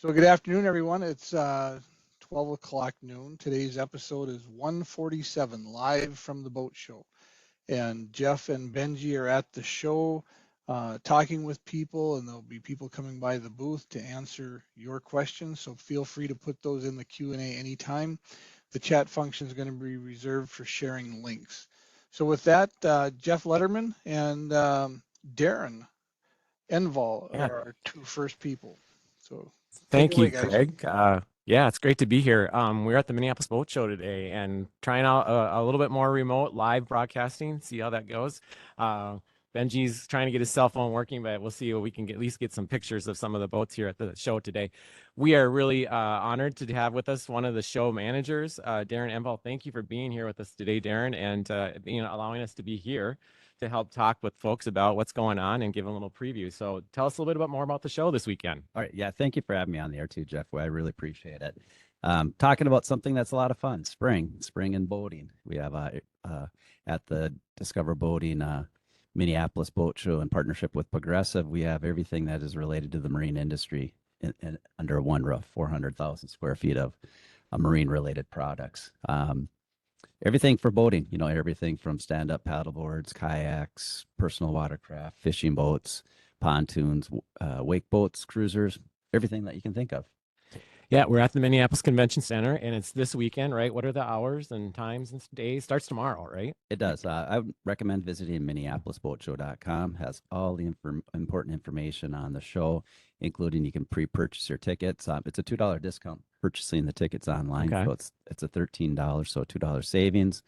So good afternoon, everyone. It's 12 o'clock noon. Today's episode is 147, live from the boat show. And Jeff and Benji are at the show talking with people, and there'll be people coming by the booth to answer your questions. So feel free to put those in the Q&A anytime. The chat function is going to be reserved for sharing links. So with that, Jeff Letterman and Darren Enval are our two first people. So take it Thank you, away, guys. Craig. Yeah, it's great to be here. We're at the Minneapolis Boat Show today and trying out a little bit more remote live broadcasting, see how that goes. Benji's trying to get his cell phone working, but we'll see what we can at least get some pictures of some of the boats here at the show today. We are really honored to have with us one of the show managers, Darren Enval. Thank you for being here with us today, Darren, and allowing us to be here to help talk with folks about what's going on and give a little preview. So tell us a little bit more about the show this weekend. All right. Yeah. Thank you for having me on the air too, Jeff. I really appreciate it. Talking about something that's a lot of fun, spring and boating. We have at the Discover Boating Minneapolis Boat Show in partnership with Progressive, we have everything that is related to the marine industry in under one roof, 400,000 square feet of marine related products. Everything for boating, everything from stand-up paddleboards, kayaks, personal watercraft, fishing boats, pontoons, wake boats, cruisers, everything that you can think of. Yeah, we're at the Minneapolis Convention Center, and it's this weekend, right? What are the hours and times and days? Starts tomorrow, right? It does. I would recommend visiting MinneapolisBoatShow.com. Has all the important information on the show, including you can pre-purchase your tickets. It's a $2 discount purchasing the tickets online, Okay. so it's a $13, so $2 savings.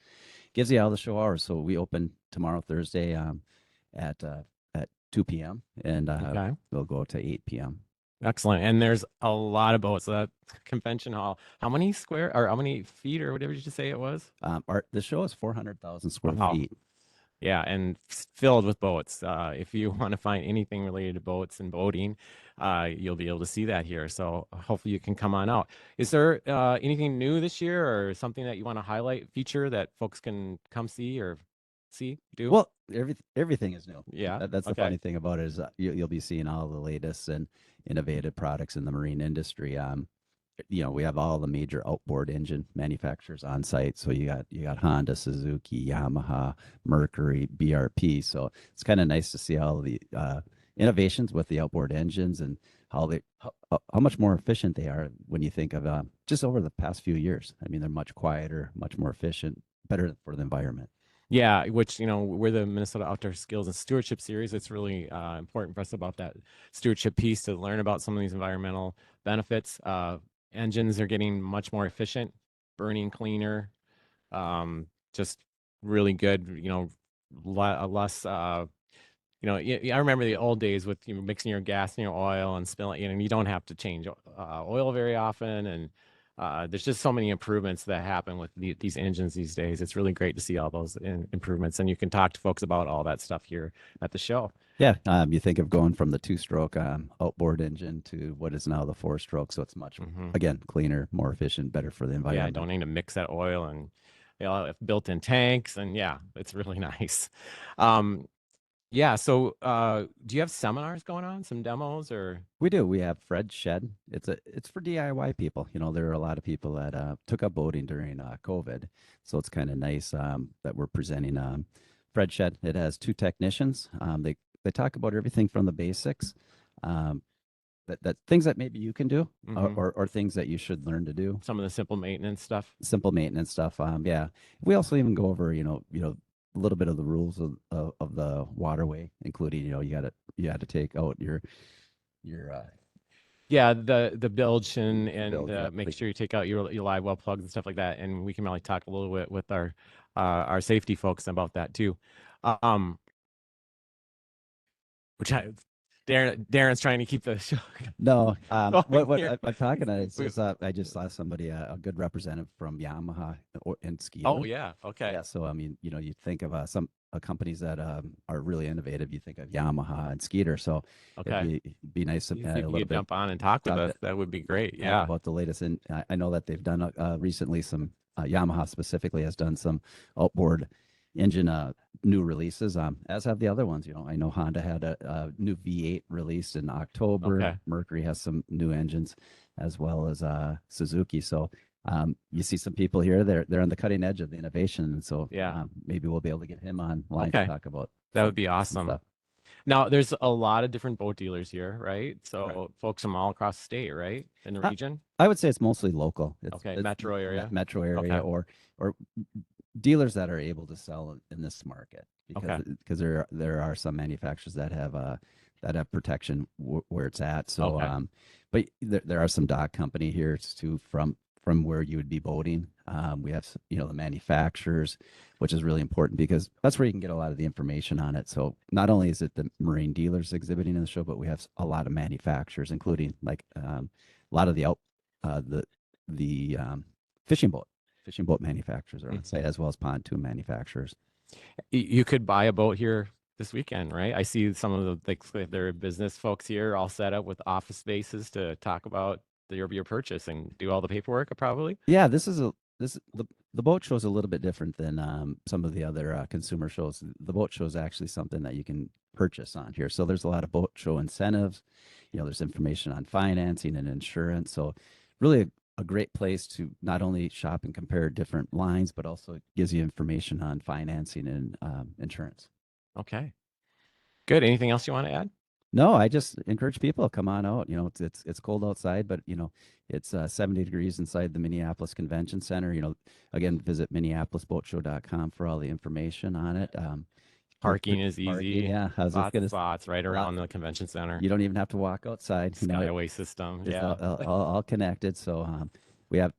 Gives you all the show hours. So we open tomorrow, Thursday, at 2 p.m. and Okay. we'll go to 8 p.m. Excellent. And there's a lot of boats. So that convention hall, how many feet or whatever did you say it was? The show is 400,000 square Wow. feet. Yeah, and filled with boats. If you want to find anything related to boats and boating, you'll be able to see that here. So hopefully you can come on out. Is there anything new this year or something that you want to highlight, feature that folks can come see or do? Well, everything is new. Yeah. That's the Okay. funny thing about it is you'll be seeing all the latest and innovative products in the marine industry. We have all the major outboard engine manufacturers on site. So you got Honda, Suzuki, Yamaha, Mercury, BRP. So it's kind of nice to see all the innovations with the outboard engines and how much more efficient they are when you think of just over the past few years. I mean, they're much quieter, much more efficient, better for the environment. Yeah, which, we're the Minnesota Outdoor Skills and Stewardship Series. It's really important for us about that stewardship piece to learn about some of these environmental benefits. Engines are getting much more efficient, burning cleaner, just really good, less, I remember the old days with mixing your gas and your oil and spilling, and you don't have to change oil very often. And there's just so many improvements that happen with these engines these days. It's really great to see all those improvements, and you can talk to folks about all that stuff here at the show. Yeah, you think of going from the two-stroke outboard engine to what is now the four-stroke, so it's much, again, cleaner, more efficient, better for the environment. Yeah, don't need to mix that oil and built-in tanks, and yeah, it's really nice. Yeah, so do you have seminars going on, some demos or? We do. We have Fred's Shed. It's for DIY people. There are a lot of people that took up boating during COVID, so it's kind of nice that we're presenting Fred's Shed. It has two technicians. They talk about everything from the basics, that things that maybe you can do, or things that you should learn to do. Some of the simple maintenance stuff. Yeah. We also even go over a little bit of the rules of the waterway, including you had to take out your the bilge and bilge, yeah. make sure you take out your live well plugs and stuff like that. And we can really talk a little bit with our safety folks about that too. Darren's trying to keep the show. No, what I'm talking about is I just saw somebody, a good representative from Yamaha and Skeeter. Oh yeah, okay. Yeah, so I mean, you think of some companies that are really innovative. You think of Yamaha and Skeeter. So okay, it'd be nice to if you could jump on and talk with us. That would be great. Yeah, about the latest. And I know that they've done recently some Yamaha specifically has done some outboard engine new releases, as have the other ones. I know Honda had a new V8 released in October. Okay. Mercury has some new engines, as well as Suzuki. So you see some people here, they're on the cutting edge of the innovation, and so Yeah. maybe we'll be able to get him online Okay. to talk about That would be some awesome. stuff. Now, there's a lot of different boat dealers here, right? So Right. folks from all across the state, right? In the region? I would say it's mostly local. Okay, It's metro area. metro area, Okay. or dealers that are able to sell in this market, Okay. because there are some manufacturers that have protection where it's at. So Okay. but there are some dock company here too from where you would be boating. We have the manufacturers, which is really important because that's where you can get a lot of the information on it. So not only is it the marine dealers exhibiting in the show, but we have a lot of manufacturers, including like a lot of the fishing boat manufacturers are on site, as well as pontoon manufacturers. You could buy a boat here this weekend, right? I see some of their business folks here all set up with office spaces to talk about your purchase and do all the paperwork, probably. Yeah, the boat show is a little bit different than some of the other consumer shows. The boat show is actually something that you can purchase on here. So there's a lot of boat show incentives. There's information on financing and insurance. So really a great place to not only shop and compare different lines, but also gives you information on financing and insurance. Okay. Good. Anything else you want to add? No, I just encourage people to come on out. It's cold outside, but it's 70 degrees inside the Minneapolis Convention Center. Again, visit minneapolisboatshow.com for all the information on it. Parking is easy. Yeah, I was just gonna spots right around the convention center. You don't even have to walk outside. Skyway system. It's Yeah. all connected. So we have,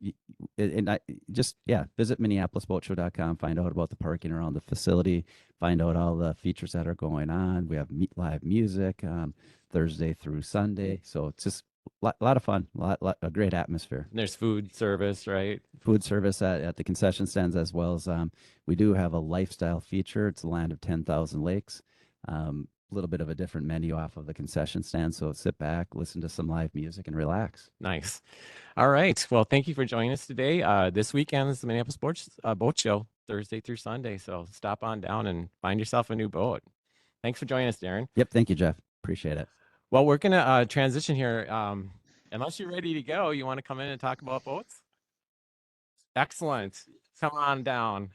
and I just visit minneapolisboatshow.com, find out about the parking around the facility, find out all the features that are going on. We have live music Thursday through Sunday, so it's just a lot of fun, a great atmosphere. And there's food service, right? Food service at the concession stands, as well as we do have a lifestyle feature. It's the land of 10,000 lakes. A little bit of a different menu off of the concession stand. So sit back, listen to some live music, and relax. Nice. All right. Well, thank you for joining us today. This weekend is the Minneapolis Boat Show, Thursday through Sunday. So stop on down and find yourself a new boat. Thanks for joining us, Darren. Yep. Thank you, Jeff. Appreciate it. Well, we're going to transition here. Unless you're ready to go, you want to come in and talk about boats? Excellent. Come on down.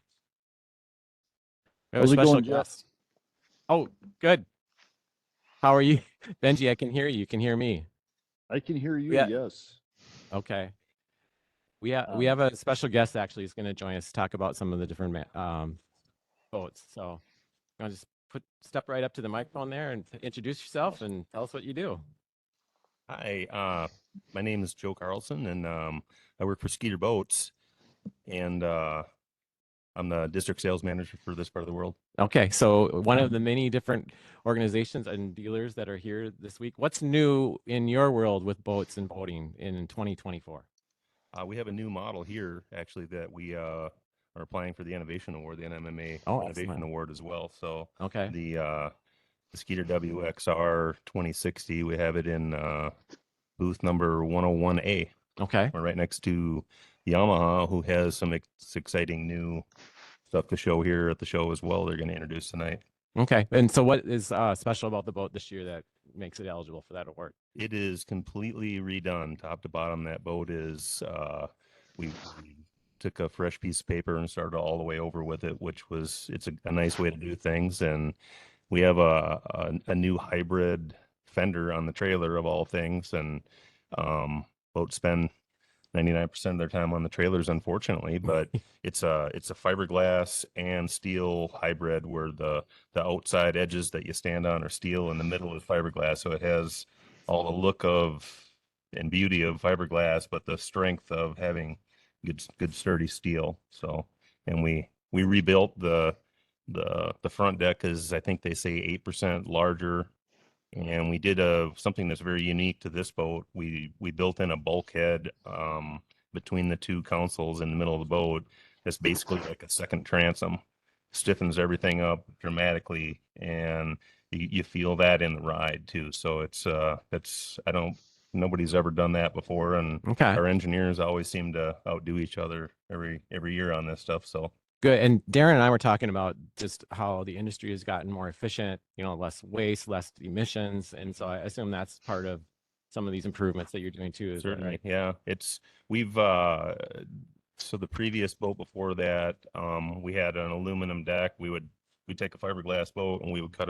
We have a special guest. Oh, good. How are you? Benji, I can hear you. You can hear me. I can hear you, Yeah. yes. Okay. We have a special guest actually who's going to join us to talk about some of the different boats. So you want to just step right up to the microphone there and introduce yourself and tell us what you do. Hi, my name is Joe Carlson, and I work for Skeeter Boats, and I'm the district sales manager for this part of the world. Okay, so one of the many different organizations and dealers that are here this week. What's new in your world with boats and boating in 2024? We have a new model here, actually, that we are applying for the Innovation Award, the NMMA Innovation Award as well. So okay, the Skeeter WXR 2060, we have it in booth number 101A. Okay, we're right next to Yamaha, who has some exciting new stuff to show here at the show as well. They're going to introduce tonight. Okay, and so what is special about the boat this year that makes it eligible for that award? It is completely redone, top to bottom. That boat is we took a fresh piece of paper and started all the way over with it, it's a nice way to do things. And we have a new hybrid fender on the trailer of all things, and boats spend 99% of their time on the trailers, unfortunately, but it's a fiberglass and steel hybrid where the outside edges that you stand on are steel and the middle is fiberglass. So it has all the look of and beauty of fiberglass, but the strength of having good sturdy steel. So, and we rebuilt the front deck is, I think they say 8% larger. And we did something that's very unique to this boat. We built in a bulkhead between the two consoles in the middle of the boat. That's basically like a second transom. Stiffens everything up dramatically, and you feel that in the ride too. So nobody's ever done that before, and okay, our engineers always seem to outdo each other every year on this stuff. So Good. And Darren and I were talking about just how the industry has gotten more efficient, less waste, less emissions. And so I assume that's part of some of these improvements that you're doing too. Is that Certainly, right? yeah. We've so the previous boat before that, we had an aluminum deck. We'd take a fiberglass boat and we would cut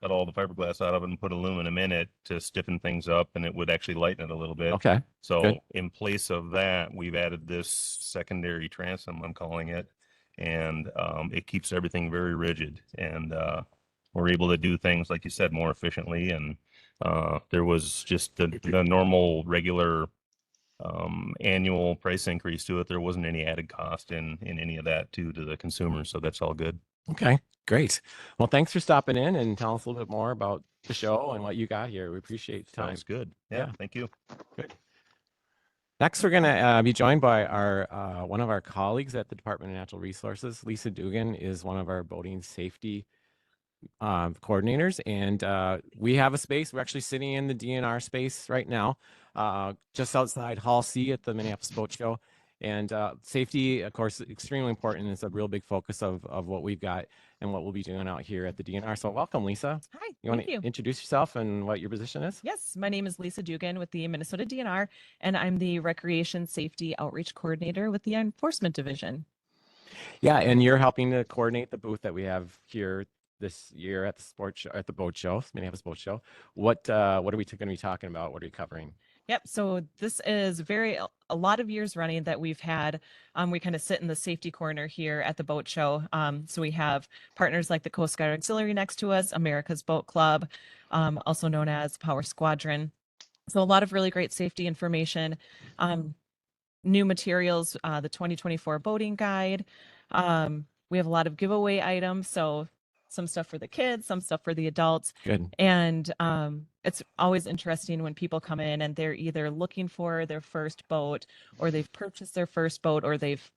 all the fiberglass out of it and put aluminum in it to stiffen things up, and it would actually lighten it a little bit. Okay. So Good. in place of that, we've added this secondary transom, I'm calling it, and it keeps everything very rigid, and we're able to do things like you said more efficiently. And there was just the normal regular annual price increase to it. There wasn't any added cost in any of that to the consumer, so that's all good. Okay, great. Well, thanks for stopping in and telling us a little bit more about the show and what you got here. We appreciate the time. Sounds good. Yeah, Yeah. thank you. Good. Next, we're going to be joined by our one of our colleagues at the Department of Natural Resources. Lisa Dugan is one of our boating safety coordinators, and we have a space. We're actually sitting in the DNR space right now, just outside Hall C at the Minneapolis Boat Show. And safety, of course, extremely important. It's a real big focus of what we've got and what we'll be doing out here at the DNR. So welcome, Lisa. Hi, You want thank to you. introduce yourself and what your position is? Yes, my name is Lisa Dugan with the Minnesota DNR, and I'm the Recreation Safety Outreach Coordinator with the Enforcement Division. Yeah, and you're helping to coordinate the booth that we have here this year at the at the boat show, Minneapolis Boat Show. What are we going to be talking about? What are we covering? Yep. So this is a lot of years running that we've had. We kind of sit in the safety corner here at the boat show. So we have partners like the Coast Guard Auxiliary next to us, America's Boat Club, also known as Power Squadron. So a lot of really great safety information. New materials, the 2024 boating guide. We have a lot of giveaway items. So some stuff for the kids, some stuff for the adults. Good. And it's always interesting when people come in and they're either looking for their first boat, or they've purchased their first boat, or they've,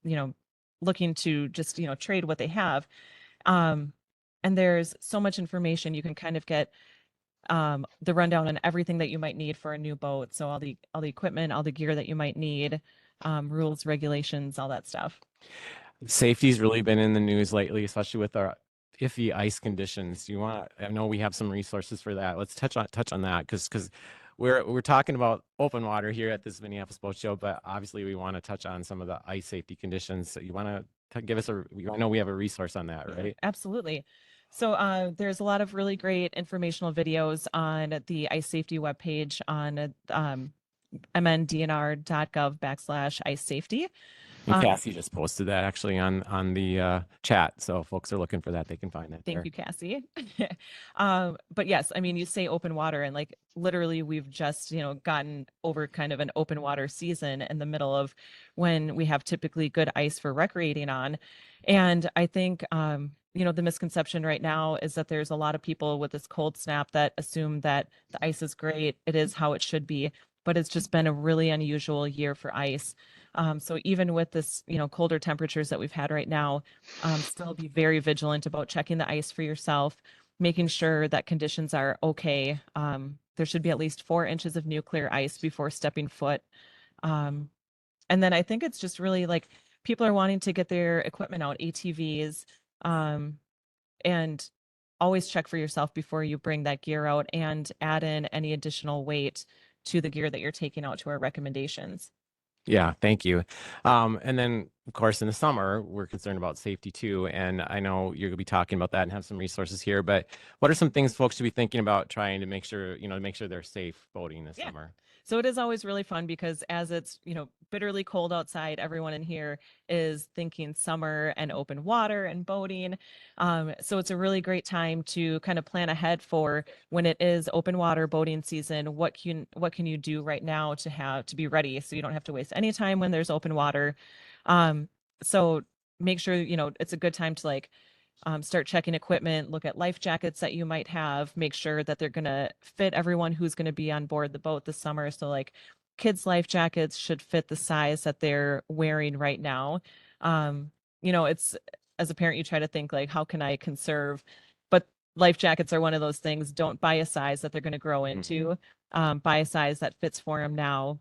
looking to just, trade what they have. And there's so much information. You can kind of get the rundown on everything that you might need for a new boat. So all the equipment, all the gear that you might need, rules, regulations, all that stuff. Safety's really been in the news lately, especially with our iffy ice conditions. I know we have some resources for that. Let's touch on that because we're talking about open water here at this Minneapolis Boat Show, but obviously we want to touch on some of the ice safety conditions. So you want to give us I know we have a resource on that, right? Absolutely. So there's a lot of really great informational videos on the ice safety webpage on mndnr.gov/ice safety. And Cassie just posted that actually on the chat. So if folks are looking for that, they can find that. Thank you, Cassie. But yes, I mean, you say open water, and like literally we've just, gotten over kind of an open water season in the middle of when we have typically good ice for recreating on. And I think, the misconception right now is that there's a lot of people with this cold snap that assume that the ice is great. It is how it should be, but it's just been a really unusual year for ice. So even with this, colder temperatures that we've had right now, still be very vigilant about checking the ice for yourself, making sure that conditions are okay. There should be at least 4 inches of new clear ice before stepping foot. And then I think it's just really like people are wanting to get their equipment out, ATVs, and always check for yourself before you bring that gear out and add in any additional weight to the gear that you're taking out to our recommendations. Yeah, thank you. And then, of course, in the summer, we're concerned about safety too. And I know you're going to be talking about that and have some resources here. But what are some things folks should be thinking about trying to make sure, they're safe boating this summer? So it is always really fun because as it's, bitterly cold outside, everyone in here is thinking summer and open water and boating. So it's a really great time to kind of plan ahead for when it is open water boating season. What can you do right now to be ready so you don't have to waste any time when there's open water. So make sure, it's a good time to start checking equipment, look at life jackets that you might have, make sure that they're going to fit everyone who's going to be on board the boat this summer. So kids' life jackets should fit the size that they're wearing right now. It's, as a parent, you try to think how can I conserve? But life jackets are one of those things. Don't buy a size that they're going to grow into. Buy a size that fits for them now.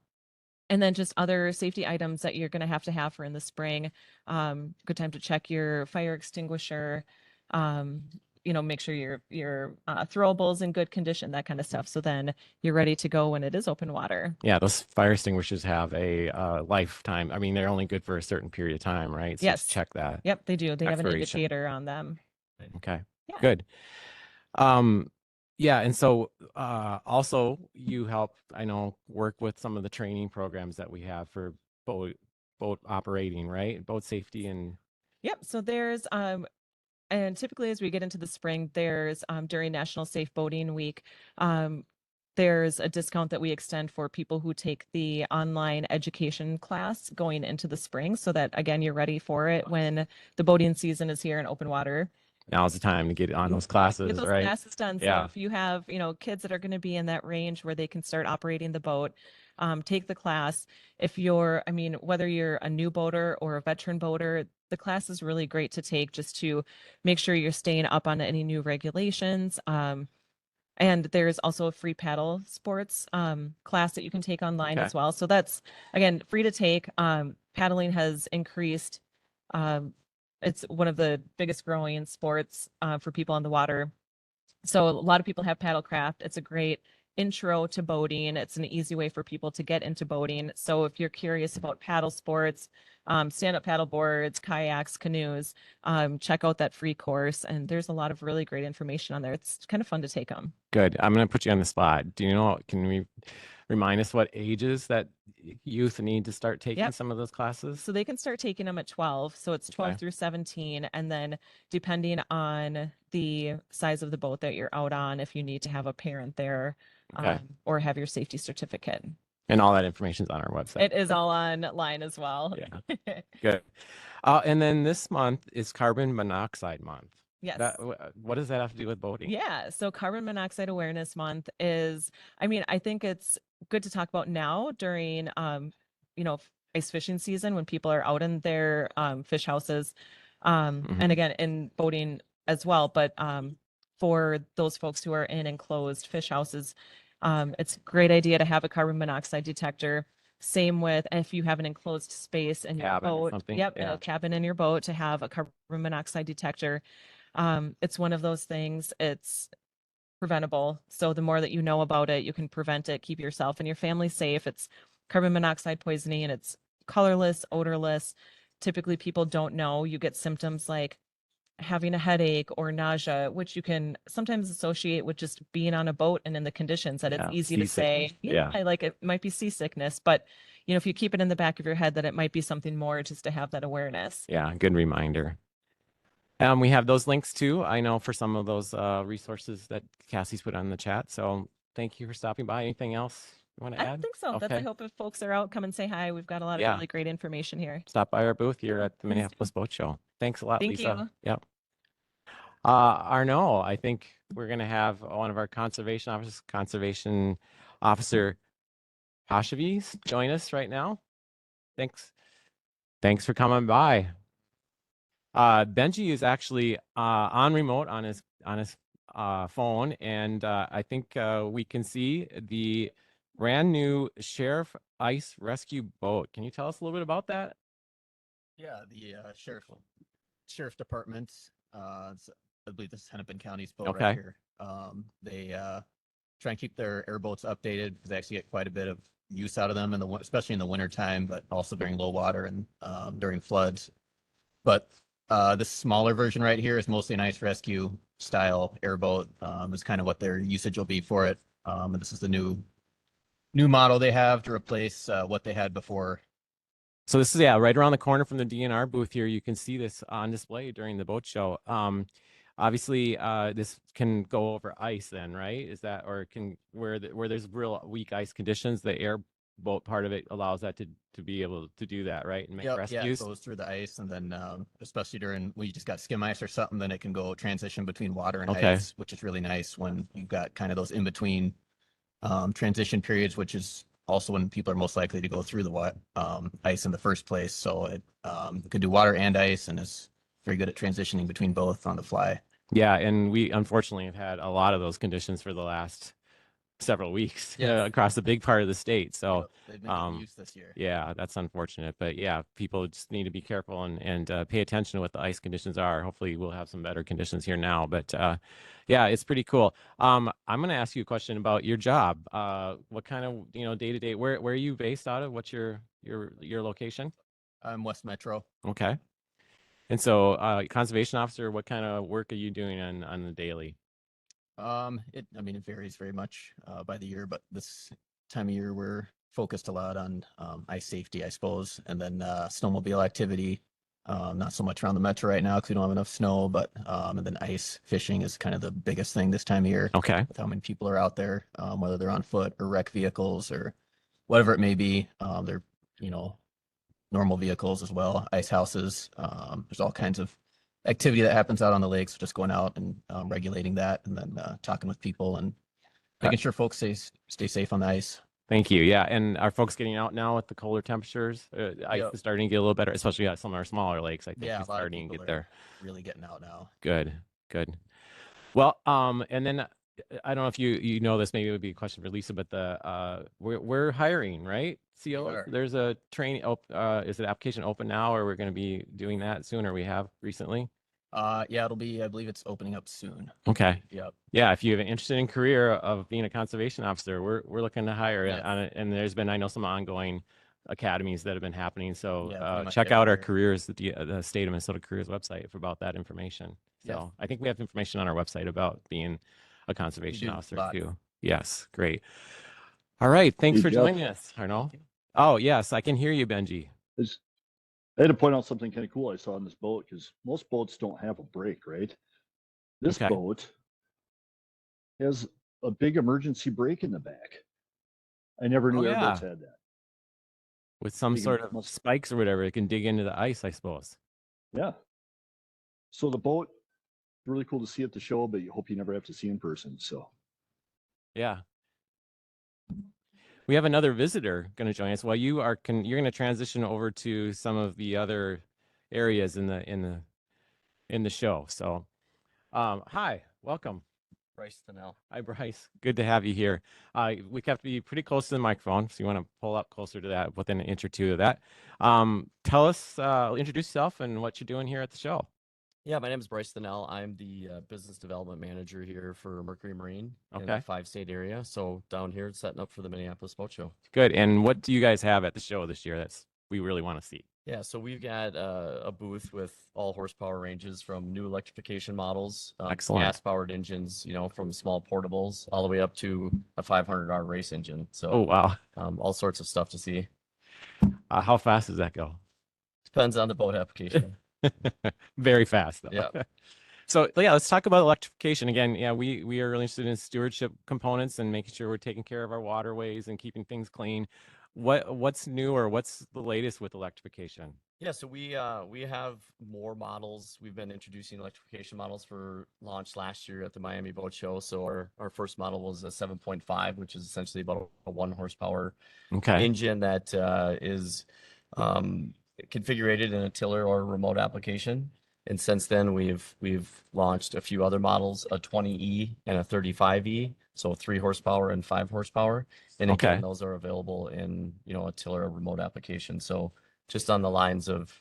And then just other safety items that you're going to have for in the spring. Good time to check your fire extinguisher. Make sure your throwables in good condition, that kind of stuff. So then you're ready to go when it is open water. Yeah, those fire extinguishers have a lifetime. I mean, they're only good for a certain period of time, right? So Yes. just check that. Yep, they do. They have an Expiration. indicator on them. Okay, Yeah. good. Yeah, and so also you help, I know, work with some of the training programs that we have for boat operating, right? Boat safety and Yep. So there's and typically as we get into the spring, there's during National Safe Boating Week, there's a discount that we extend for people who take the online education class going into the spring, so that again you're ready for it when the boating season is here in open water. now's the time to get on those classes, Get those right? classes done. So Yeah. if you have, kids that are going to be in that range where they can start operating the boat, take the class. If you're, whether you're a new boater or a veteran boater, the class is really great to take just to make sure you're staying up on any new regulations. And there's also a free paddle sports class that you can take online Okay. as well. So that's, again, free to take. Paddling has increased. It's one of the biggest growing sports for people on the water. So a lot of people have paddlecraft. It's a great intro to boating. It's an easy way for people to get into boating. So if you're curious about paddle sports, stand-up paddle boards, kayaks, canoes, check out that free course. And there's a lot of really great information on there. It's kind of fun to take them. Good. I'm going to put you on the spot. Do you know, can we remind us what ages that youth need to start taking Yep. some of those classes? So they can start taking them at 12. So it's 12 Okay. through 17. And then depending on the size of the boat that you're out on, if you need to have a parent there, Okay. or have your safety certificate. And all that information's on our website. It is all online as well. Yeah. Good. And then this month is carbon monoxide month. Yes. What does that have to do with boating? Yeah. So Carbon Monoxide Awareness Month is, I think it's good to talk about now during, ice fishing season when people are out in their fish houses, and again in boating as well. But for those folks who are in enclosed fish houses, it's a great idea to have a carbon monoxide detector. Same with if you have an enclosed space in your Cabin or boat. something, Yep, yeah. a cabin in your boat to have a carbon monoxide detector. It's one of those things. It's preventable. So the more that you know about it, you can prevent it, keep yourself and your family safe. It's carbon monoxide poisoning and it's colorless, odorless. Typically people don't know. You get symptoms like having a headache or nausea, which you can sometimes associate with just being on a boat and in the conditions that it's Yeah, easy to say, seasickness. Yeah. like it might be seasickness, but if you keep it in the back of your head that it might be something more, just to have that awareness. Yeah, good reminder. We have those links too, I know, for some of those resources that Cassie's put on the chat. So thank you for stopping by. Anything else you want to add? I don't think so. That's, I hope if folks are out, come and say hi. We've got a lot of really great information here. Stop by our booth here at the Minneapolis Boat Show. Thanks a lot, Thank Lisa. you. Yep. Arnaud, I think we're going to have one of our conservation officer, Hashavis, join us right now. Thanks for coming by. Benji is actually on remote on his phone, and I think we can see the brand new Sheriff Ice Rescue boat. Can you tell us a little bit about that? Yeah, the sheriff department. I believe this is Hennepin County's boat Okay. right here. They try and keep their airboats updated because they actually get quite a bit of use out of them especially in the winter time, but also during low water and during floods. But this smaller version right here is mostly an ice rescue style airboat. Is kind of what their usage will be for it. And this is the new model they have to replace what they had before. So this is right around the corner from the DNR booth here. You can see this on display during the boat show. Obviously, this can go over ice then, right? Is that, or can where there's real weak ice conditions, the airboat part of it allows that to be able to do that, right? And make rescues. Yeah, it goes through the ice, and then especially during when you just got skim ice or something, then it can go transition between water and ice, which is really nice when you've got kind of those in between transition periods, which is also when people are most likely to go through the ice in the first place. So it could do water and ice, and is very good at transitioning between both on the fly. Yeah, and we unfortunately have had a lot of those conditions for the last several weeks Yes. across a big part of the state. So Yep, they've been getting used this year. yeah, that's unfortunate. But yeah, people just need to be careful and pay attention to what the ice conditions are. Hopefully we'll have some better conditions here now. But yeah, it's pretty cool. I'm going to ask you a question about your job. What kind of, day to day, where are you based out of? What's your location? I'm West Metro. Okay. And so conservation officer, what kind of work are you doing on the daily? It varies very much by the year, but this time of year we're focused a lot on ice safety, I suppose, and then snowmobile activity. Not so much around the metro right now because we don't have enough snow, but and then ice fishing is kind of the biggest thing this time of year. Okay. With how many people are out there, whether they're on foot or wreck vehicles or whatever it may be. They're normal vehicles as well, ice houses. There's all kinds of activity that happens out on the lakes, just going out and regulating that, and then talking with people and making sure folks stay safe on the ice. Thank you. Yeah. And are folks getting out now with the colder temperatures? Ice Yep. is starting to get a little better, especially at some of our smaller lakes. I think Yeah, it's a lot of starting to people get there. are really getting out now. Good. Good. Well, and then I don't know if you know this, maybe it would be a question for Lisa, but we're hiring, right? COs. are. There's a training. Is it application open now, or we're going to be doing that soon, or we have recently? Yeah, it'll be, I believe it's opening up soon. Okay. Yep. Yeah, if you have an interested in career of being a conservation officer, we're looking to hire Yes. on it. And there's been, I know, some ongoing academies that have been happening. So Yeah, pretty much check every out our year. careers, the state of Minnesota careers website for about that information. So Yes. I think we have information on our website about being a conservation do, officer lots. too. Yes, great. All right, thanks Hey, for Jeff. joining us, Arno. Oh yes, I can hear you, Benji. I had to point out something kind of cool I saw on this boat because most boats don't have a brake, right? This Okay. boat has a big emergency brake in the back. I never knew Oh, airboats yeah. had that. With some You can sort of must- spikes or whatever, it can dig into the ice, I suppose. Yeah. So the boat, really cool to see at the show, but you hope you never have to see in person. So Yeah. We have another visitor going to join us. Well, you're going to transition over to some of the other areas in the show. So, hi, welcome. Bryce Thinnell. Hi, Bryce. Good to have you here. We have to be pretty close to the microphone, so you want to pull up closer to that within an inch or two of that. Tell us, introduce yourself and what you're doing here at the show. Yeah, my name is Bryce Thinnell. I'm the business development manager here for Mercury Marine in Okay. the 5-state area. So down here setting up for the Minneapolis Boat Show. Good. And what do you guys have at the show this year we really want to see? Yeah, so we've got a booth with all horsepower ranges from new electrification models, Excellent. gas-powered engines, from small portables all the way up to a 500R race engine. So Oh, wow. all sorts of stuff to see. How fast does that go? Depends on the boat application. Very fast, though. Yeah. So yeah, let's talk about electrification again. Yeah, we are really interested in stewardship components and making sure we're taking care of our waterways and keeping things clean. What's new or what's the latest with electrification? Yeah, so we have more models. We've been introducing electrification models for launch last year at the Miami Boat Show. So our first model was a 7.5, which is essentially about a 1 horsepower engine that is configured in a tiller or remote application. And since then, we've launched a few other models, a 20E and a 35E, so 3 horsepower and 5 horsepower. And again, those are available in a tiller or remote application. So just on the lines of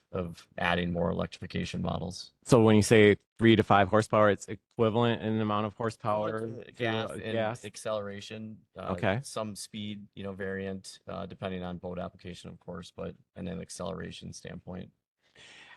adding more electrification models. So when you say 3 to 5 horsepower, it's equivalent in amount of horsepower, gas and acceleration. Some speed, variant, depending on boat application, of course, and then acceleration standpoint.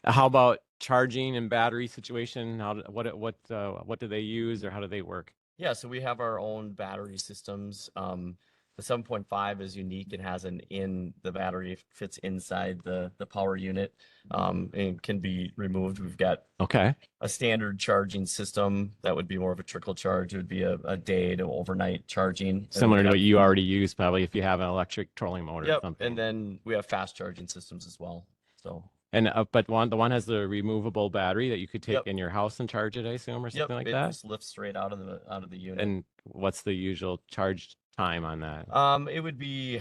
How about charging and battery situation? What do they use or how do they work? Yeah, so we have our own battery systems. The 7.5 is unique. It has the battery fits inside the power unit and can be removed. We've got a standard charging system that would be more of a trickle charge. It would be a day to overnight charging. Similar to what you already use probably if you have an electric trolling motor or something. And then we have fast charging systems as well. So. And but the one has the removable battery that you could take in your house and charge it, I assume, or something like that. It just lifts straight out of the unit. And what's the usual charge time on that? It would be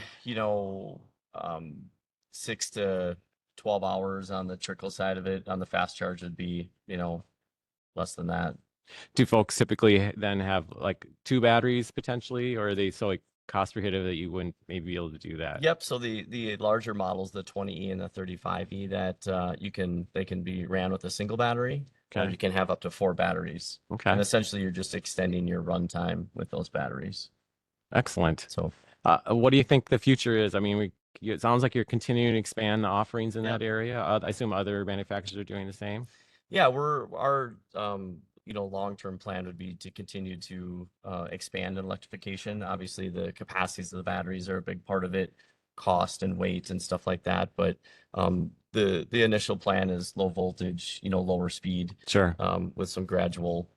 6 to 12 hours on the trickle side of it. On the fast charge, it'd be less than that. Do folks typically then have like 2 batteries potentially, or are they so like cost prohibitive that you wouldn't maybe be able to do that? Yep. So the larger models, the 20E and the 35E, that they can be ran with a single battery, or Okay. you can have up to 4 batteries. Okay. And essentially, you're just extending your runtime with those batteries. Excellent. So What do you think the future is? I mean, it sounds like you're continuing to expand the offerings in Yeah. that area. I assume other manufacturers are doing the same. yeah, our long-term plan would be to continue to expand in electrification. Obviously, the capacities of the batteries are a big part of it, cost and weight and stuff like that. But the initial plan is low voltage, lower speed, Sure. with some gradual,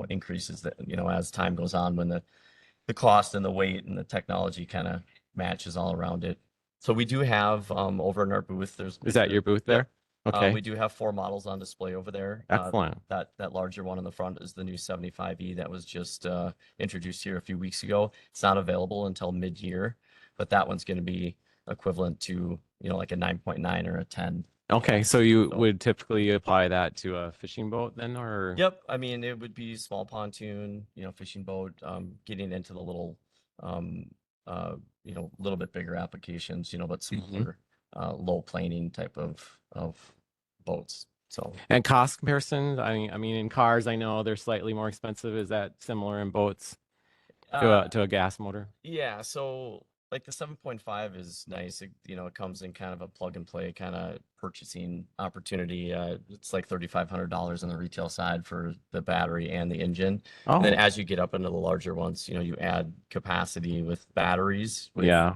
increases that, as time goes on, when the cost and the weight and the technology kind of matches all around it. So we do have over in our booth, Is that your booth there? Okay. we do have 4 models on display over there. Excellent. That larger one in the front is the new 75E that was just introduced here a few weeks ago. It's not available until mid-year, but that one's going to be equivalent to, like a 9.9 or a 10. Okay, so you So- would typically apply that to a fishing boat then, or? Yep. I mean, it would be small pontoon, fishing boat, getting into the little, little bit bigger applications, but smaller, low planing type of boats. So And cost comparison, I mean, in cars, I know they're slightly more expensive. Is that similar in boats to a gas motor? yeah, so like the 7.5 is nice. It comes in kind of a plug and play kind of purchasing opportunity. It's like $3,500 on the retail side for the battery and the engine. And then Oh, as you get up into the larger ones, you add capacity with batteries, which yeah.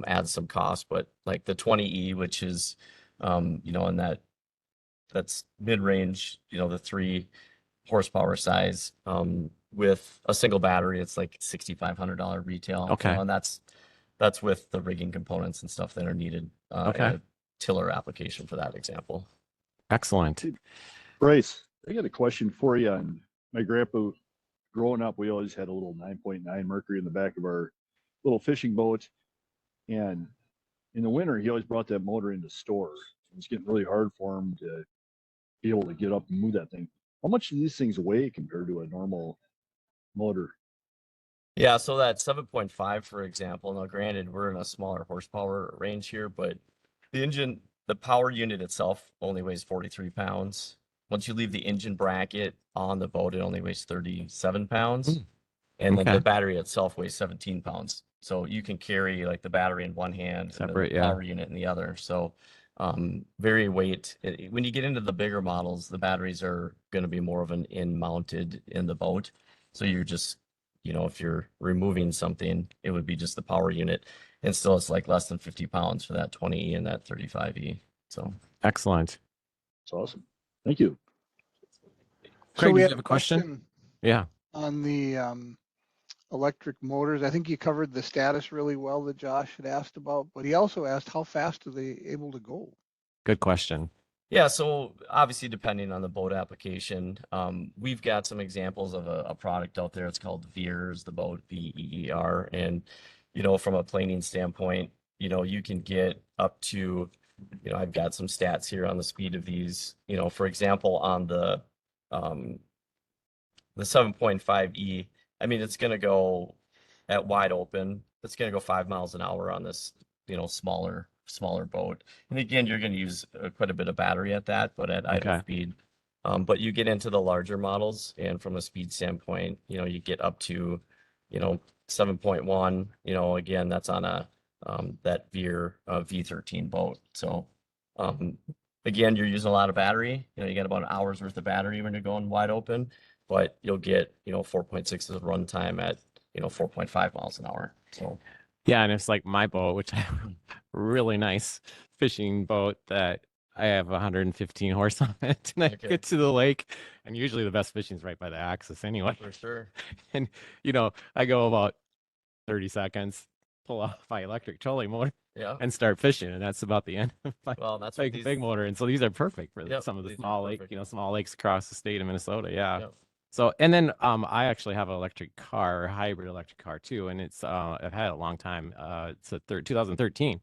adds some cost. But like the 20E, which is, in that's mid-range, the 3 horsepower size, with a single battery, it's like $6,500 retail. Okay. And that's with the rigging components and stuff that are needed in Okay. a tiller application for that example. Excellent. Bryce, I got a question for you. On my grandpa, growing up, we always had a little 9.9 Mercury in the back of our little fishing boat. And in the winter, he always brought that motor into store. It was getting really hard for him to be able to get up and move that thing. How much do these things weigh compared to a normal motor? Yeah, so that 7.5, for example, now granted, we're in a smaller horsepower range here, but the power unit itself only weighs 43 pounds. Once you leave the engine bracket on the boat, it only weighs 37 pounds. And then Okay. the battery itself weighs 17 pounds. So you can carry like the battery in one hand Separate, and the yeah. power unit in the other. So very weight. When you get into the bigger models, the batteries are going to be more of an in-mounted in the boat. So you're just, if you're removing something, it would be just the power unit. And still it's like less than 50 pounds for that 20E and that 35E. So Excellent. It's awesome. Thank you. Craig, we did you had have a question? Yeah. on the electric motors. I think you covered the status really well that Josh had asked about, but he also asked how fast are they able to go? Good question. yeah, so obviously depending on the boat application, we've got some examples of a product out there. It's called Veers, the boat, VEER. And, from a planing standpoint, you can get up to, I've got some stats here on the speed of these. For example, on the 7.5E, I mean, it's going to go at wide open. It's going to go 5 miles an hour on this, smaller boat. And again, you're going to use quite a bit of battery at that, but at idle Okay. speed. But you get into the larger models, and from a speed standpoint, you get up to, 7.1. Again, that's on a that Veer V13 boat. So again, you're using a lot of battery. You get about an hour's worth of battery when you're going wide open, but you'll get 4.6 of runtime at 4.5 miles an hour. So Yeah, and it's like my boat, which I have a really nice fishing boat that I have 115 horse on it, and I Okay. get to the lake, and usually the best fishing is right by the axis anyway. for sure. And I go about 30 seconds, pull off my electric trolling motor, Yeah. and start fishing, and that's about the end of my Well, that's what big these. big motor. And so these are perfect for Yep, some of the these are small lake, perfect. small lakes across the state of Minnesota. Yeah. Yep. So, and then I actually have an electric car, hybrid electric car too, and it's I've had it a long time. It's a 2013,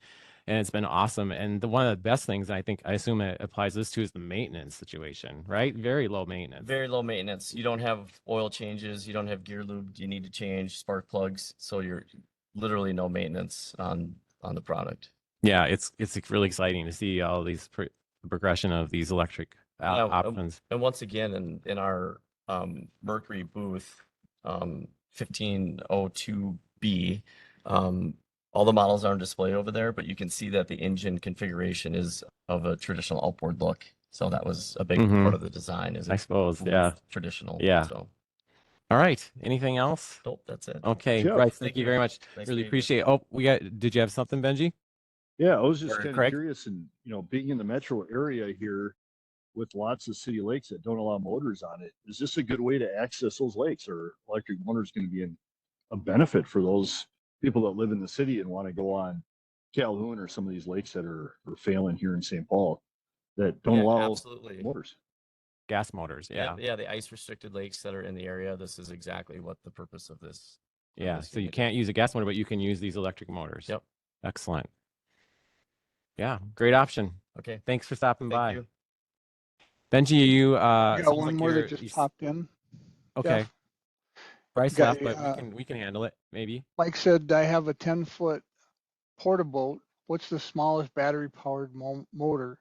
and it's been awesome. And one of the best things I assume it applies this to is the maintenance situation, right? Very low maintenance. Very low maintenance. You don't have oil changes. You don't have gear lube you need to change, spark plugs. So you're literally no maintenance on the product. Yeah, it's really exciting to see all these progression of these electric options. And once again, in our Mercury booth, 1502B, all the models are on display over there, but you can see that the engine configuration is of a traditional outboard look. So that was a big part of the design. Is I suppose, yeah, traditional. Yeah. So. All right. Anything else? Nope, that's it. Okay, Jeff, Bryce, thank you very much. Thanks Really for appreciate it. Oh, did you have something, Benji? Yeah, I was just Or kind of Craig? curious, and being in the metro area here with lots of city lakes that don't allow motors on it, is this a good way to access those lakes, or electric motors going to be a benefit for those people that live in the city and want to go on Calhoun or some of these lakes that are failing here in St. Paul that don't allow absolutely. motors? Gas motors, yeah. Yeah, the ice restricted lakes that are in the area. This is exactly what the purpose of this. Yeah, so you can't use a gas motor, but you can use these electric motors. Yep. Excellent. Yeah, great option. Okay. Thanks for stopping by. Thank you. Benji, you I got sounds one like more you're- that just popped in. Okay. Jeff. Bryce Got- left, but we can handle it, maybe. Mike said, I have a 10-foot portaboat. What's the smallest battery powered motor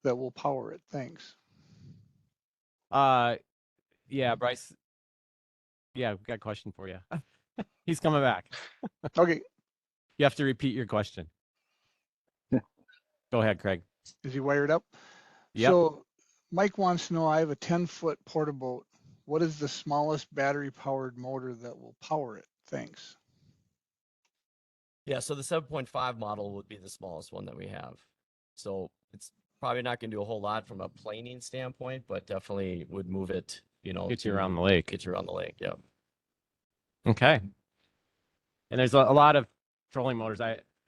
that will power it? Thanks. Yeah, Bryce. Yeah, we've got a question for you. He's coming back. Okay. You have to repeat your question. Go ahead, Craig. Is he wired up? Yep. So Mike wants to know, I have a 10-foot portaboat. What is the smallest battery powered motor that will power it? Thanks. Yeah, so the 7.5 model would be the smallest one that we have. So it's probably not going to do a whole lot from a planing standpoint, but definitely would move it, Get you around the lake. Get you around the lake, yeah. Okay. And there's a lot of trolling motors.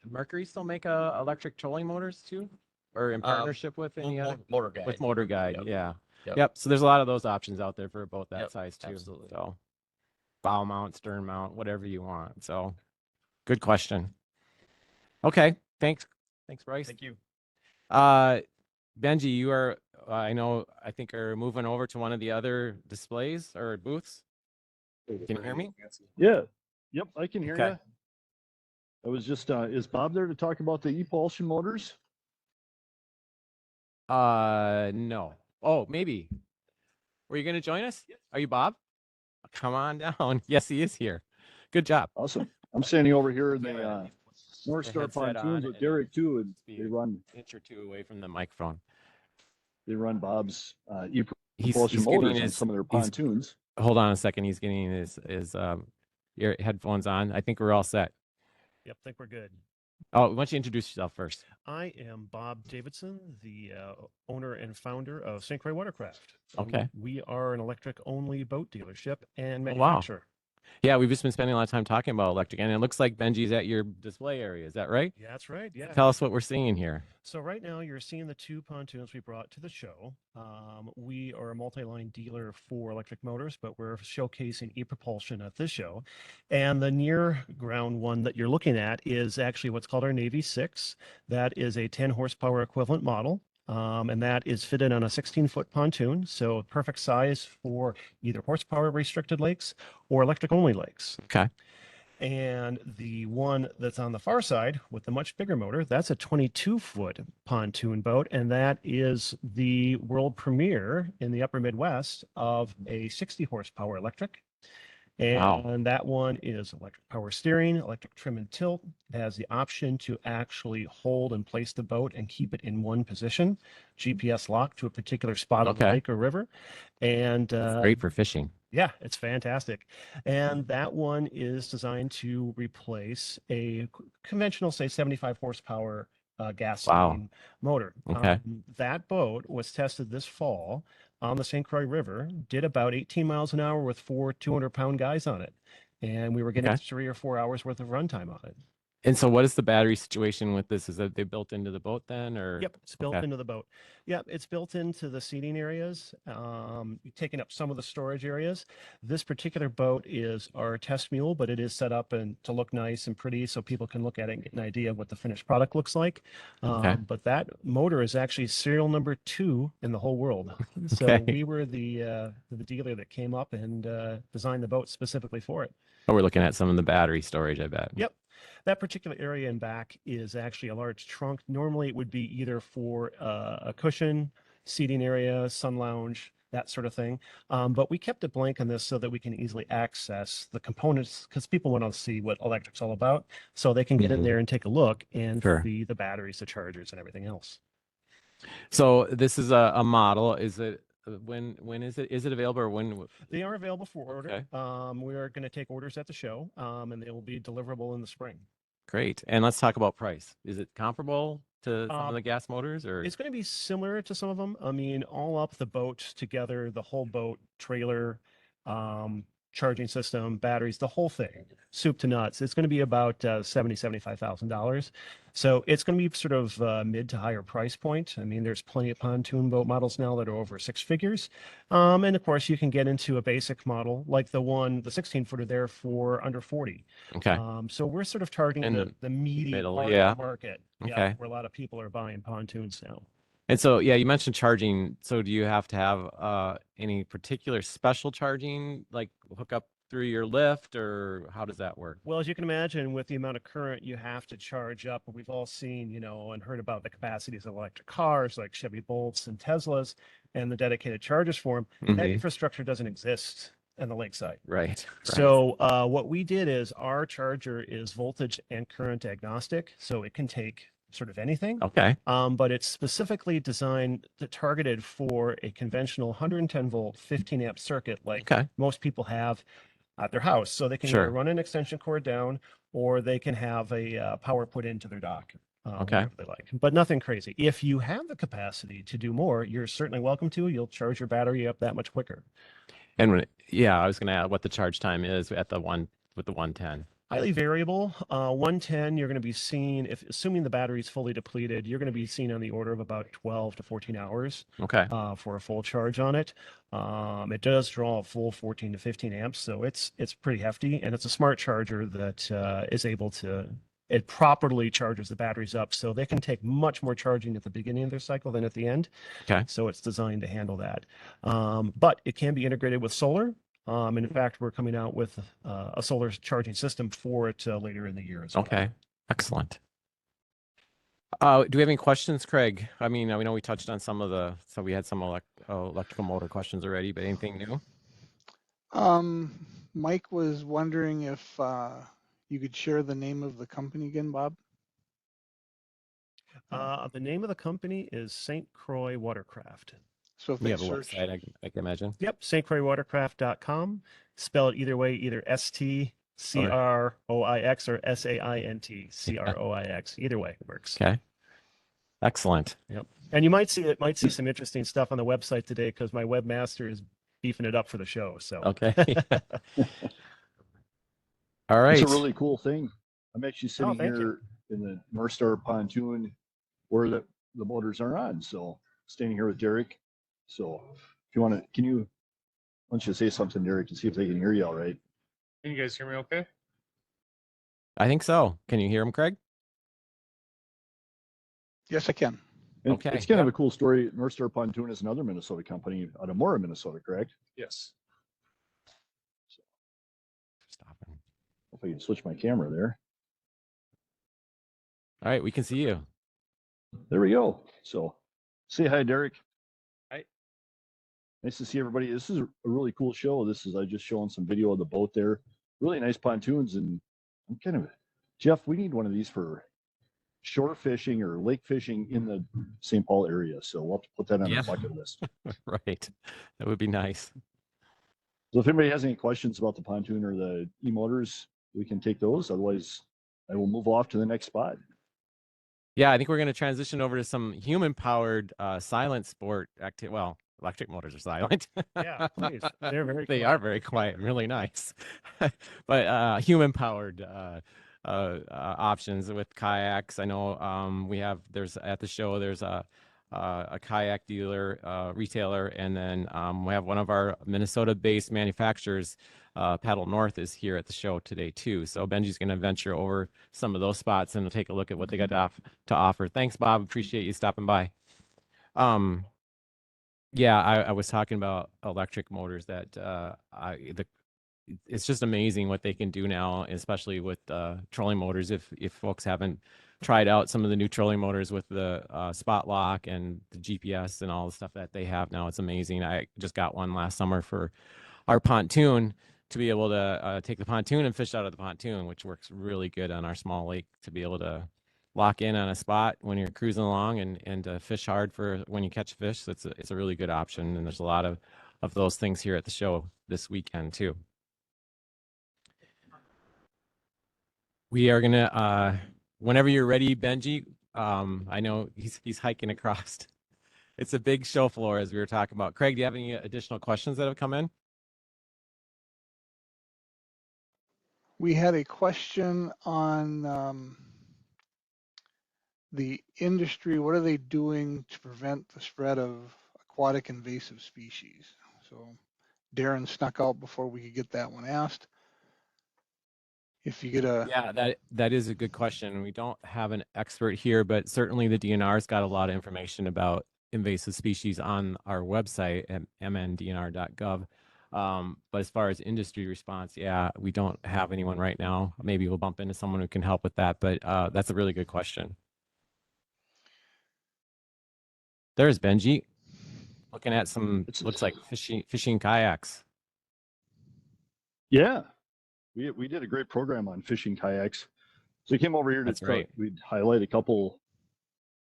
Mercury still make electric trolling motors too, or in partnership with any other? Motor Guide. With Motor Guide, Yep. yeah. Yep. Yep. So there's a lot of those options out there for both that Yep, size too. absolutely. So bow mount, stern mount, whatever you want. So good question. Okay. Thanks, Bryce. Thank you. Benji, you are, I think are moving over to one of the other displays or booths. Can you hear me? Yeah. Yep, I can hear Okay. you. I was just, is Bob there to talk about the e-propulsion motors? No. Oh, maybe. Were you going to join us? Are you Bob? Come on down. Yes, he is here. Good job. Awesome. I'm standing over here in the North The Star headset pontoons on with and Derek too, and be they run an inch or two away from the microphone. Bob's He's e-propulsion getting motors on his, some of their pontoons. hold on a second. He's getting his ear headphones on. I think we're all set. Yep, think we're good. Oh, why don't you introduce yourself first? I am Bob Davidson, the owner and founder of St. Croix Watercraft. Okay. We are an electric-only boat dealership and Oh, wow. manufacturer. Yeah, we've just been spending a lot of time talking about electric, and it looks like Benji's at your display area. Is that right? Yeah, that's right. Yeah. Tell us what we're seeing here. So right now you're seeing the two pontoons we brought to the show. We are a multi-line dealer for electric motors, but we're showcasing e-propulsion at this show. And the near ground one that you're looking at is actually what's called our Navy 6. That is a 10 horsepower equivalent model. And that is fitted on a 16-foot pontoon. So perfect size for either horsepower restricted lakes or electric only lakes. Okay. And the one that's on the far side with the much bigger motor, that's a 22-foot pontoon boat. And that is the world premiere in the upper Midwest of a 60 horsepower electric. And Wow. that one is electric power steering, electric trim and tilt. It has the option to actually hold and place the boat and keep it in one position, GPS lock to a particular spot of the Okay. lake or river. And It's great for fishing. yeah, it's fantastic. And that one is designed to replace a conventional, say, 75 horsepower gasoline motor. Okay. That boat was tested this fall on the St. Croix River, did about 18 miles an hour with 4 200-pound guys on it. And we were getting Okay. 3 or 4 hours worth of runtime on it. And so what is the battery situation with this? Is that they built into the boat then, or? Yep, it's built Okay. into the boat. Yep, it's built into the seating areas, taking up some of the storage areas. This particular boat is our test mule, but it is set up and to look nice and pretty so people can look at it and get an idea of what the finished product looks like. Okay. But that motor is actually serial number 2 in the whole world. So Okay. we were the dealer that came up and designed the boat specifically for it. Oh, we're looking at some of the battery storage, I bet. Yep. That particular area in back is actually a large trunk. Normally it would be either for a cushion, seating area, sun lounge, that sort of thing. But we kept it blank on this so that we can easily access the components because people want to see what electric's all about. So they can get in Mhm. there and take a look and Sure. see the batteries, the chargers, and everything else. So this is a model. Is it when is it? Is it available or when? They are available for order. Okay. We are going to take orders at the show, and they will be deliverable in the spring. Great. And let's talk about price. Is it comparable to some of Um, the gas motors, or? It's going to be similar to some of them. I mean, all up the boat together, the whole boat, trailer, charging system, batteries, the whole thing, soup to nuts. It's going to be about $75,000. So it's going to be sort of mid to higher price point. I mean, there's plenty of pontoon boat models now that are over 6 figures. And of course, you can get into a basic model like the 16-footer there for under 40. Okay. So we're sort of targeting In the meaty middle, part yeah. of the market. Yeah, Okay. where a lot of people are buying pontoons now. And so, yeah, you mentioned charging. So do you have to have any particular special charging, like hook up through your lift, or how does that work? Well, as you can imagine, with the amount of current you have to charge up, we've all seen, and heard about the capacities of electric cars like Chevy Bolts and Teslas and the dedicated chargers for them. That Mhm. infrastructure doesn't exist on the lakeside. Right. So what we did is our charger is voltage and current agnostic, so it can take sort of anything. Okay. But it's specifically designed targeted for a conventional 110 volt, 15 amp circuit like Okay. most people have at their house. So they can Sure. either run an extension cord down or they can have a power put into their dock. Okay. Whatever they like, but nothing crazy. If you have the capacity to do more, you're certainly welcome to. You'll charge your battery up that much quicker. And yeah, I was going to add what the charge time is at the 110. Highly variable. 110, you're going to be seeing, assuming the battery is fully depleted, you're going to be seeing on the order of about 12 to 14 hours Okay. for a full charge on it. It does draw a full 14 to 15 amps, so it's pretty hefty, and it's a smart charger that is able to. It properly charges the batteries up, so they can take much more charging at the beginning of their cycle than at the end. Okay. So it's designed to handle that. But it can be integrated with solar. And in fact, we're coming out with a solar charging system for it later in the year as well. Okay. Excellent. Do we have any questions, Craig? I mean, we know we touched on so we had some electrical motor questions already, but anything new? Mike was wondering if you could share the name of the company again, Bob. The name of the company is St. Croix Watercraft. So if We they have a search, website, I can imagine. Yep, stcroixwatercraft.com. Spell it either way, either STCROIX or SAINTCROIX. Either way works. Okay. Excellent. Yep. And you might see some interesting stuff on the website today because my webmaster is beefing it up for the show. So Okay. All right. It's a really cool thing. I'm actually sitting thank you. here in the North Star pontoon where the motors are on. So standing here with Derek. So if you want to, why don't you say something, Derek, to see if they can hear you all right? Can you guys hear me okay? I think so. Can you hear him, Craig? yes, I can. And Okay, it's kind yeah. of a cool story. North Star Pontoon is another Minnesota company out of Mora, Minnesota, correct? Yes. Stopping. If I can switch my camera there. All right, we can see you. There we go. So say hi, Derek. Hi. Nice to see everybody. This is a really cool show. I just showing some video of the boat there. Really nice pontoons. And I'm Jeff, we need one of these for shore fishing or lake fishing in the St. Paul area. So we'll have to put that on Yeah. our bucket list. Right. That would be nice. So if anybody has any questions about the pontoon or the e-motors, we can take those. Otherwise, I will move off to the next spot. Yeah, I think we're going to transition over to some human-powered silent sport activity. Well, electric motors are silent. Yeah, please. They're very They quiet. are very quiet, really nice. But human-powered options with kayaks. I know there's at the show there's a kayak dealer, retailer, and then we have one of our Minnesota-based manufacturers, Paddle North, is here at the show today too. So Benji's going to venture over some of those spots and take a look at what they got to offer. Thanks, Bob. Appreciate you stopping by. Yeah, I was talking about electric motors that it's just amazing what they can do now, especially with trolling motors. If folks haven't tried out some of the new trolling motors with the spot lock and the GPS and all the stuff that they have now, it's amazing. I just got one last summer for our pontoon to be able to take the pontoon and fish out of the pontoon, which works really good on our small lake to be able to lock in on a spot when you're cruising along and fish hard for when you catch fish. So it's a really good option, and there's a lot of those things here at the show this weekend too. We are gonna whenever you're ready, Benji. I know he's hiking across. It's a big show floor, as we were talking about. Craig, do you have any additional questions that have come in? We had a question on the industry. What are they doing to prevent the spread of aquatic invasive species? So Darren snuck out before we could get that one asked. If you get Yeah, that is a good question. We don't have an expert here, but certainly the DNR's got a lot of information about invasive species on our website at mndnr.gov. But as far as industry response, yeah, we don't have anyone right now. Maybe we'll bump into someone who can help with that, but that's a really good question. There's Benji looking at some, looks like fishing kayaks. Yeah, we did a great program on fishing kayaks. So we came over here to we'd highlight a couple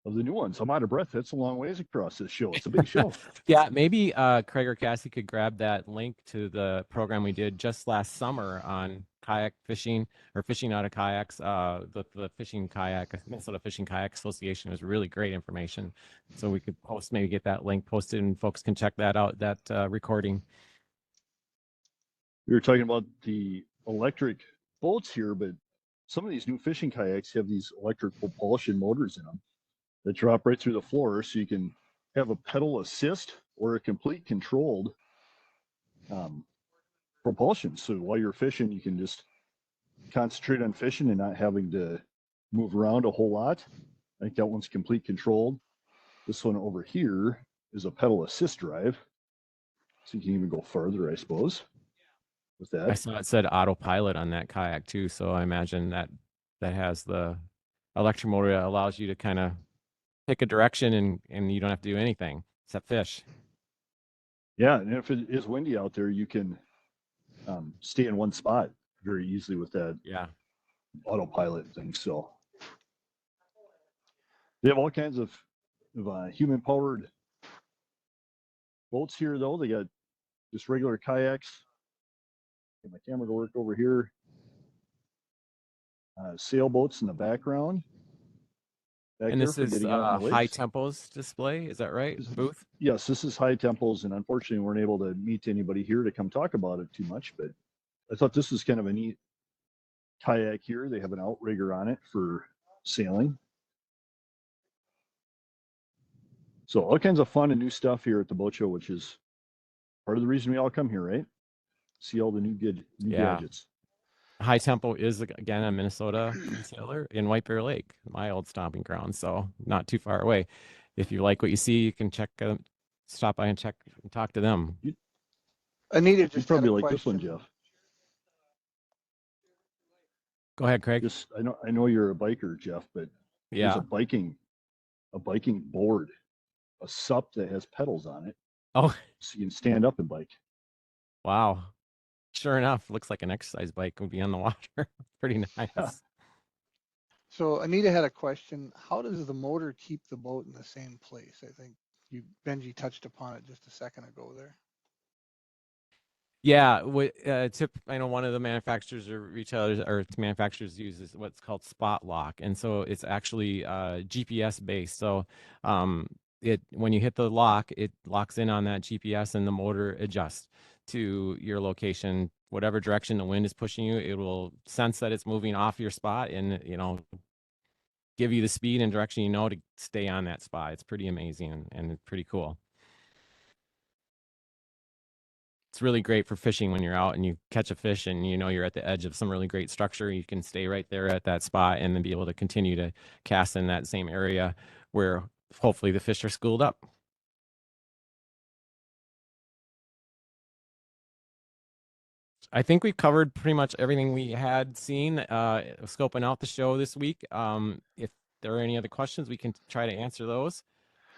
of the new ones. I'm out of breath. That's a long ways across this show. It's a big show. Yeah, maybe Craig or Cassie could grab that link to the program we did just last summer on kayak fishing or fishing out of kayaks. The fishing kayak, Minnesota Fishing Kayak Association, was really great information. So we could maybe get that link posted and folks can check that out, that recording. We were talking about the electric boats here, but some of these new fishing kayaks have these electric propulsion motors in them that drop right through the floor, so you can have a pedal assist or a complete controlled propulsion. So while you're fishing, you can just concentrate on fishing and not having to move around a whole lot. I think that one's complete controlled. This one over here is a pedal assist drive, so you can even go further, I suppose, with that. I saw it said autopilot on that kayak too, so I imagine that has the electric motor that allows you to kind of pick a direction and you don't have to do anything except fish. Yeah, and if it is windy out there, you can stay in one spot very easily with that autopilot thing. So they have all kinds of human-powered boats here, though. They got just regular kayaks. Get my camera to work over here. Sailboats in the background. And this is High Tempos display, is that right? Booth? Yes, this is High Tempos, and unfortunately, we weren't able to meet anybody here to come talk about it too much, but I thought this was kind of a neat kayak here. They have an outrigger on it for sailing. So all kinds of fun and new stuff here at the boat show, which is part of the reason we all come here, right? See all the new gadgets. High Tempo is, again, a Minnesota retailer in White Bear Lake, my old stomping ground, so not too far away. If you like what you see, you can stop by and check and talk to them. Anita just probably like this one, Jeff. Go ahead, Craig. I know you're a biker, Jeff, but there's a biking board, a SUP that has pedals on it. Oh, so you can stand up and bike. Wow. Sure enough, looks like an exercise bike would be on the water. Pretty nice. Yeah. So Anita had a question. How does the motor keep the boat in the same place? I think Benji touched upon it just a second ago there. Yeah, I know one of the manufacturers or retailers or manufacturers uses what's called spot lock, and so it's actually GPS based. So when you hit the lock, it locks in on that GPS, and the motor adjusts to your location whatever direction the wind is pushing you, it will sense that it's moving off your spot and, give you the speed and direction to stay on that spot. It's pretty amazing and pretty cool. It's really great for fishing when you're out and you catch a fish and you're at the edge of some really great structure. You can stay right there at that spot and then be able to continue to cast in that same area where hopefully the fish are schooled up. I think we've covered pretty much everything we had seen scoping out the show this week. If there are any other questions, we can try to answer those.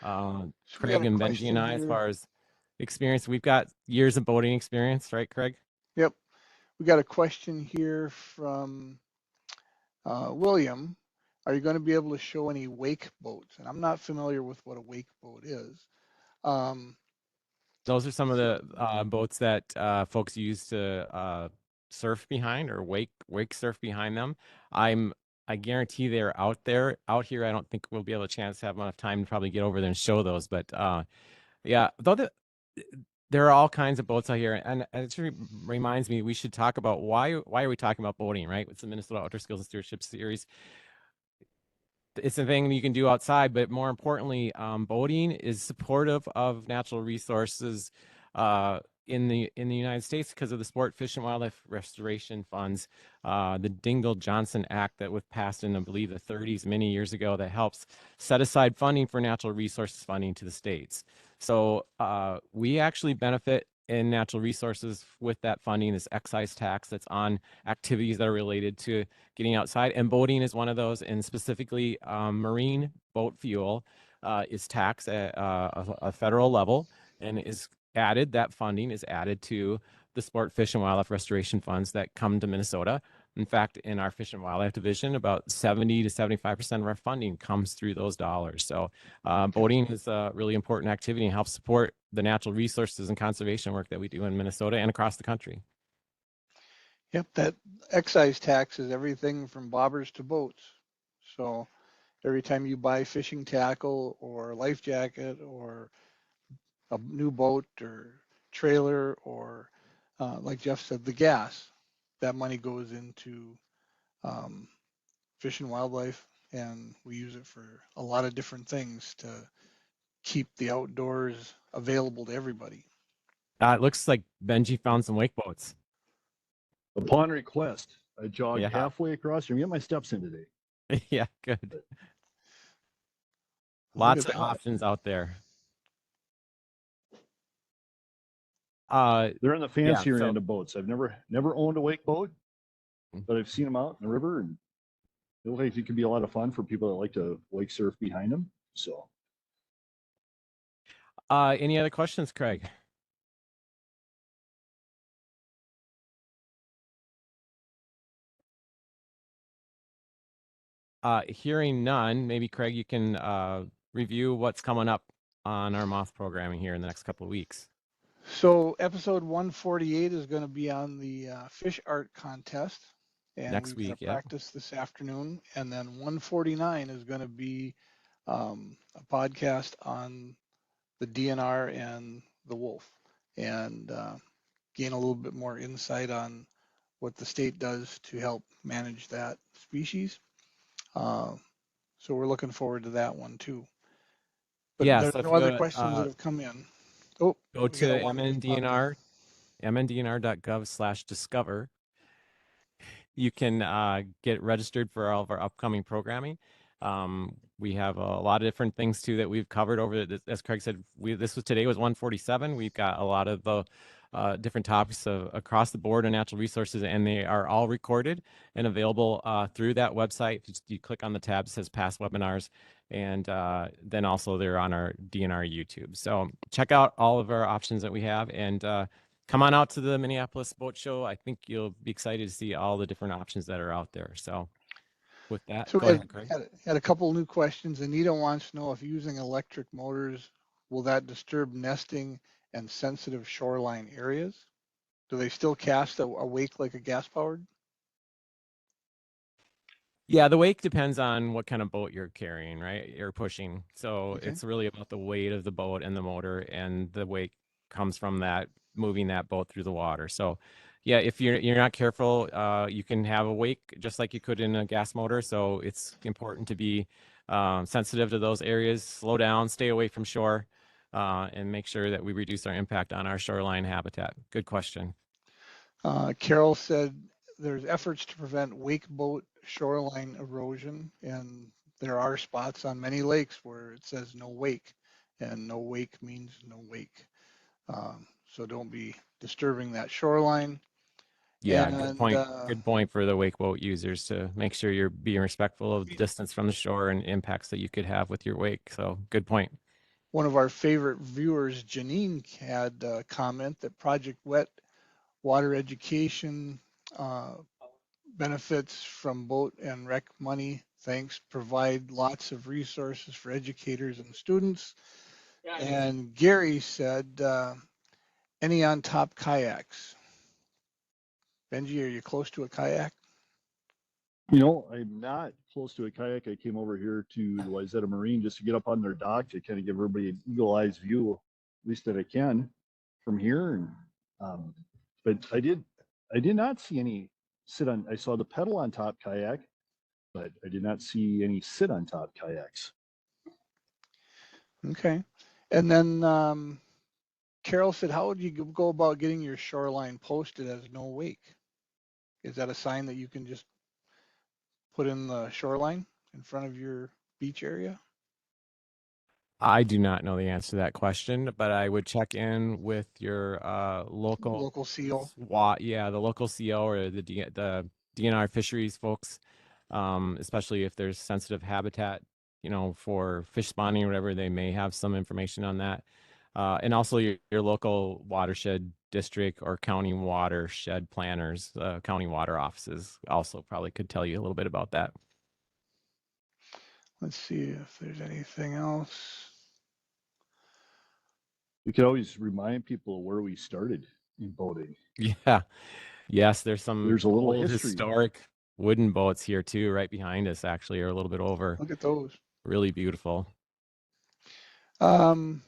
Craig and Benji and I, as far as experience, we've got years of boating experience, right, Craig? Yep. We got a question here from William. Are you going to be able to show any wake boats? And I'm not familiar with what a wake boat is. Those are some of the boats that folks use to surf behind or wake surf behind them. I guarantee they're out here. I don't think we'll be able to have enough time to probably get over there and show those. But yeah, though there are all kinds of boats out here, and it reminds me we should talk about why are we talking about boating, right? It's the Minnesota Outdoor Skills and Stewardship Series. It's a thing you can do outside, but more importantly, boating is supportive of natural resources in the United States because of the Sport, Fish, and Wildlife Restoration Funds, the Dingell-Johnson Act that was passed in, I believe, the 30s many years ago that helps set aside funding for natural resources funding to the states. So we actually benefit in natural resources with that funding, this excise tax that's on activities that are related to getting outside, and boating is one of those. And specifically, marine boat fuel is taxed at a federal level, and that funding is added to the Sport, Fish, and Wildlife Restoration Funds that come to Minnesota. In fact, in our Fish and Wildlife Division, about 70 to 75% of our funding comes through those dollars. So boating is a really important activity and helps support the natural resources and conservation work that we do in Minnesota and across the country. Yep, that excise tax is everything from bobbers to boats. So every time you buy fishing tackle or a life jacket or a new boat or trailer or like Jeff said, the gas, that money goes into Fish and Wildlife, and we use it for a lot of different things to keep the outdoors available to everybody. It looks like Benji found some wake boats. Upon request, I jogged halfway across and get my steps in today. Yeah, good. Lots of options out there. They're in the fancier end of boats. I've never owned a wake boat, but I've seen them out in the river, and it looks like it can be a lot of fun for people that like to wake surf behind them. So, any other questions, Craig? Hearing none, maybe Craig, you can review what's coming up on our moth programming here in the next couple of weeks. So episode 148 is going to be on the fish art contest, and next week, practice this afternoon. And then 149 is going to be a podcast on the DNR and the wolf, and gain a little bit more insight on what the state does to help manage that species. So we're looking forward to that one too. But yeah, there's so no other questions that have come in. Oh, go to mndnr.gov/discover. You can get registered for all of our upcoming programming. We have a lot of different things too that we've covered over. As Craig said, today was 147. We've got a lot of the different topics across the board on natural resources, and they are all recorded and available through that website. You click on the tab that says past webinars, and then also they're on our DNR YouTube. So check out all of our options that we have, and come on out to the Minneapolis Boat Show. I think you'll be excited to see all the different options that are out there. So with that, so go ahead, Craig. Had a couple new questions. Anita wants to know if using electric motors, will that disturb nesting and sensitive shoreline areas? Do they still cast a wake like a gas powered? Yeah, the wake depends on what kind of boat you're carrying, right? You're pushing. So it's really about the weight of the boat and the motor, and the wake comes from that moving that boat through the water. So Yeah, if you're not careful, you can have a wake just like you could in a gas motor. So it's important to be sensitive to those areas. Slow down, stay away from shore, and make sure that we reduce our impact on our shoreline habitat. Good question. Carol said there's efforts to prevent wake boat shoreline erosion, and there are spots on many lakes where it says no wake, and no wake means no wake. So don't be disturbing that shoreline. Yeah, And good point for the wake boat users to make sure you're being respectful of the distance from the shore and impacts that you could have with your wake. So good point. one of our favorite viewers, Janine, had a comment that Project Wet water education benefits from boat and rec money. Thanks, provide lots of resources for educators and students. And Gary said, any on top kayaks? Benji, are you close to a kayak? You know, I'm not close to a kayak. I came over here to the Wayzata Marine just to get up on their dock to kind of give everybody an eagle eyes view, at least that I can from here. And but I did not see any sit on. I saw the pedal on top kayak, but I did not see any sit on top kayaks. Okay. And then Carol said, how would you go about getting your shoreline posted as no wake? Is that a sign that you can just put in the shoreline in front of your beach area? I do not know the answer to that question, but I would check in with your local CO. Yeah, the local CO or the DNR fisheries folks, especially if there's sensitive habitat, for fish spawning or whatever, they may have some information on that. And also your local watershed district or county watershed planners, county water offices also probably could tell you a little bit about that. Let's see if there's anything else. We could always remind people where we started in boating. Yeah. Yes, there's a little old history. Historic wooden boats here too, right behind us actually, or a little bit over. Look at those. Really beautiful. This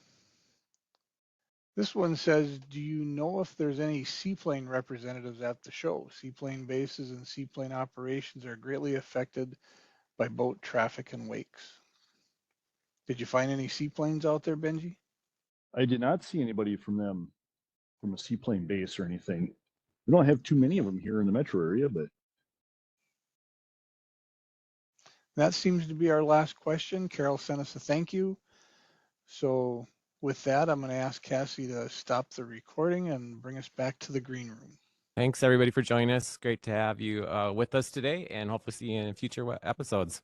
one says, do you know if there's any seaplane representatives at the show? Seaplane bases and seaplane operations are greatly affected by boat traffic and wakes. Did you find any seaplanes out there, Benji? I did not see anybody from them from a seaplane base or anything. We don't have too many of them here in the metro area, but that seems to be our last question. Carol sent us a thank you. So with that, I'm going to ask Cassie to stop the recording and bring us back to the green room. Thanks everybody for joining us. Great to have you with us today, and hopefully see you in future episodes.